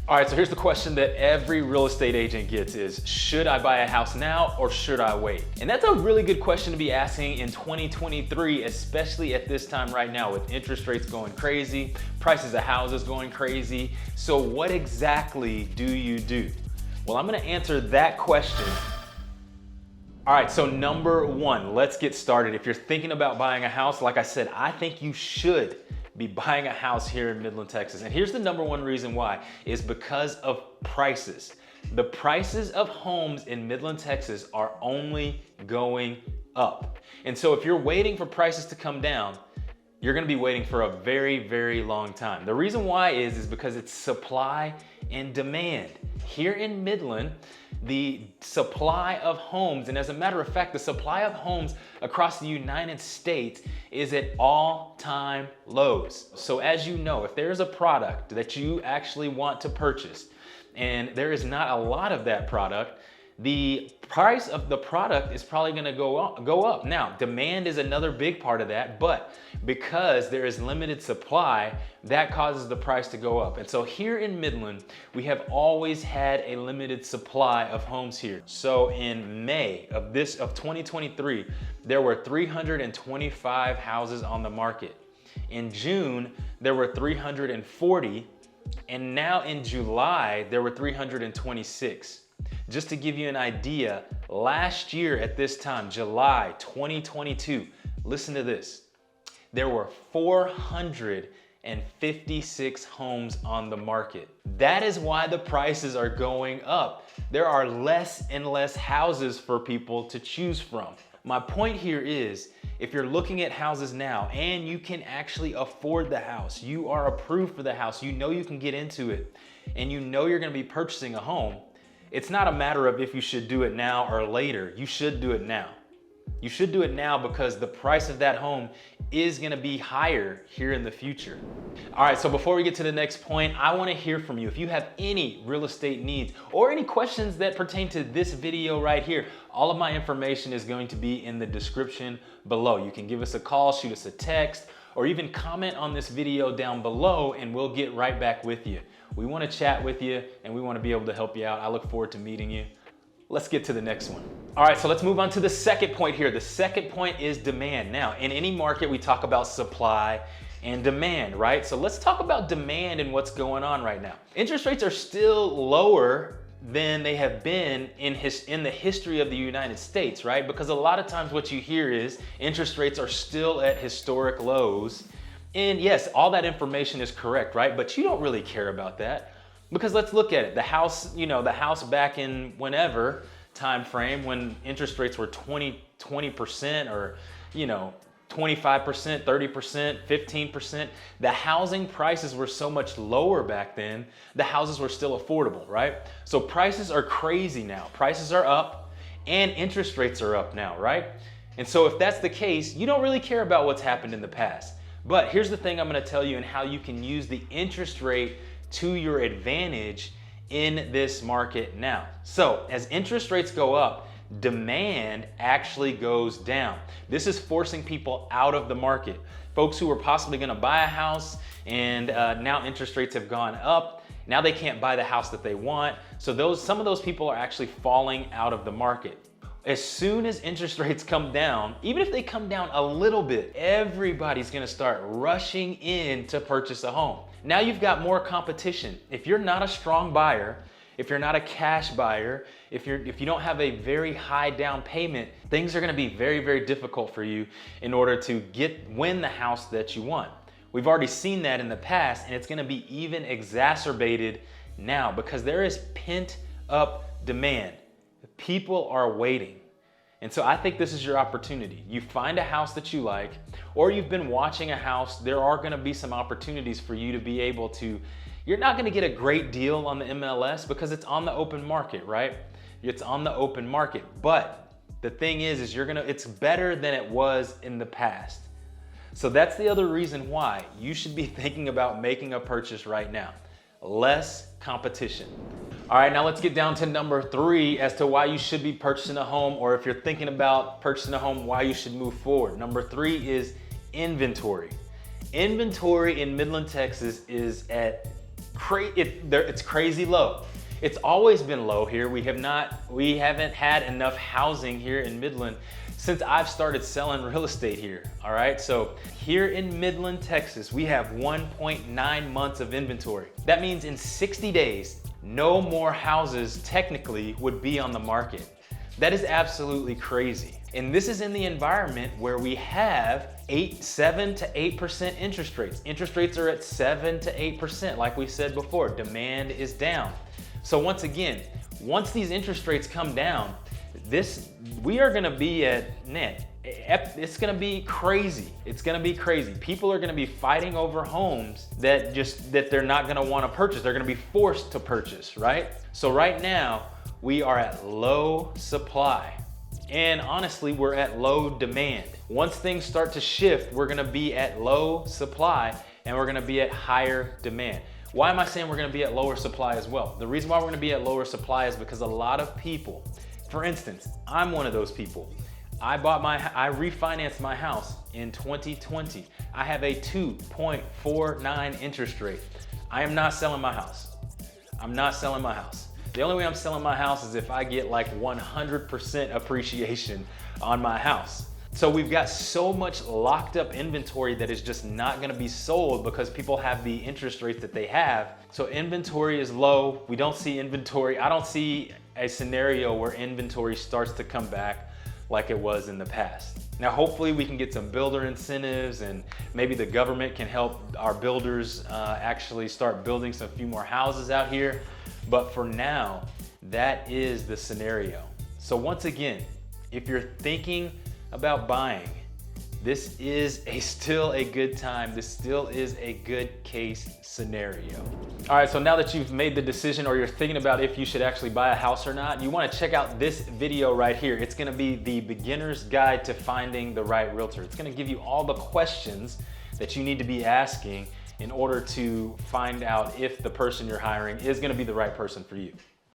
All right, so here's the question that every real estate agent gets is, should I buy a house now or should I wait? And that's a really good question to be asking in 2023, especially at this time right now with interest rates going crazy, prices of houses going crazy. So what exactly do you do? Well, I'm gonna answer that question. All right, so number one, let's get started. If you're thinking about buying a house, like I said, I think you should be buying a house here in Midland, Texas. And here's the number one reason why, is because of prices. The prices of homes in Midland, Texas are only going up. And so if you're waiting for prices to come down, you're gonna be waiting for a very, very long time. The reason why is because it's supply and demand. Here in Midland, the supply of homes, and as a matter of fact, the supply of homes across the United States is at all-time lows. So as you know, if there's a product that you actually want to purchase, and there is not a lot of that product, the price of the product is probably gonna go up. Now, demand is another big part of that, but because there is limited supply, that causes the price to go up. And so here in Midland, we have always had a limited supply of homes here. So in May of 2023, there were 325 houses on the market. In June, there were 340, and now in July, there were 326. Just to give you an idea, last year at this time, July 2022, listen to this, there were 456 homes on the market. That is why the prices are going up. There are less and less houses for people to choose from. My point here is, if you're looking at houses now and you can actually afford the house, you are approved for the house, you know you can get into it, and you know you're gonna be purchasing a home, it's not a matter of if you should do it now or later. You should do it now. You should do it now because the price of that home is gonna be higher here in the future. All right, so before we get to the next point, I wanna hear from you. If you have any real estate needs or any questions that pertain to this video right here, all of my information is going to be in the description below. You can give us a call, shoot us a text, or even comment on this video down below and we'll get right back with you. We want to chat with you and we want to be able to help you out. I look forward to meeting you. Let's get to the next one. All right, so let's move on to the second point here. The second point is demand. Now, in any market, we talk about supply and demand, right? So let's talk about demand and what's going on right now. Interest rates are still lower than they have been in the history of the United States, right? Because a lot of times what you hear is interest rates are still at historic lows. And yes, all that information is correct, right? But you don't really care about that because let's look at it. The house, the house back in whenever time frame when interest rates were 20% or, 25%, 30%, 15%, the housing prices were so much lower back then, the houses were still affordable, right? So prices are crazy now. Prices are up and interest rates are up now, right? And so if that's the case, you don't really care about what's happened in the past. But here's the thing I'm gonna tell you and how you can use the interest rate to your advantage in this market now. So as interest rates go up, demand actually goes down. This is forcing people out of the market. Folks who were possibly gonna buy a house and now interest rates have gone up. Now they can't buy the house that they want. So some of those people are actually falling out of the market. As soon as interest rates come down, even if they come down a little bit, everybody's gonna start rushing in to purchase a home. Now you've got more competition. If you're not a strong buyer, if you're not a cash buyer, if you don't have a very high down payment, things are gonna be very, very difficult for you in order to win the house that you want. We've already seen that in the past and it's gonna be even exacerbated now because there is pent up demand. People are waiting. And so I think this is your opportunity. You find a house that you like, or you've been watching a house, there are gonna be some opportunities for you to be able to, you're not gonna get a great deal on the MLS because it's on the open market, right? It's on the open market, but the thing is it's better than it was in the past. So that's the other reason why you should be thinking about making a purchase right now. Less competition. All right, now let's get down to number 3 as to why you should be purchasing a home, or if you're thinking about purchasing a home, why you should move forward. Number 3 is inventory. Inventory in Midland, Texas is at It's crazy low. It's always been low here. We haven't had enough housing here in Midland since I've started selling real estate here, all right? So here in Midland, Texas, we have 1.9 months of inventory. That means in 60 days, no more houses technically would be on the market. That is absolutely crazy. And this is in the environment where we have 7 to 8% interest rates. Interest rates are at 7 to 8%. Like we said before, demand is down. So once again, once these interest rates come down, we are gonna be it's gonna be crazy. It's gonna be crazy. People are gonna be fighting over homes that they're not gonna wanna purchase. They're gonna be forced to purchase, right? So right now, we are at low supply. And honestly, we're at low demand. Once things start to shift, we're gonna be at low supply and we're gonna be at higher demand. Why am I saying we're gonna be at lower supply as well? The reason why we're gonna be at lower supply is because a lot of people, for instance, I'm one of those people. I refinanced my house in 2020. I have a 2.49 interest rate. I am not selling my house. I'm not selling my house. The only way I'm selling my house is if I get like 100% appreciation on my house. So we've got so much locked up inventory that is just not gonna be sold because people have the interest rates that they have. So inventory is low. We don't see inventory. I don't see a scenario where inventory starts to come back like it was in the past. Now, hopefully we can get some builder incentives and maybe the government can help our builders actually start building some few more houses out here. But for now, that is the scenario. So once again, if you're thinking about buying, this is still a good time. This still is a good case scenario. All right, so now that you've made the decision or you're thinking about if you should actually buy a house or not, you wanna check out this video right here. It's gonna be the beginner's guide to finding the right realtor. It's gonna give you all the questions that you need to be asking in order to find out if the person you're hiring is gonna be the right person for you.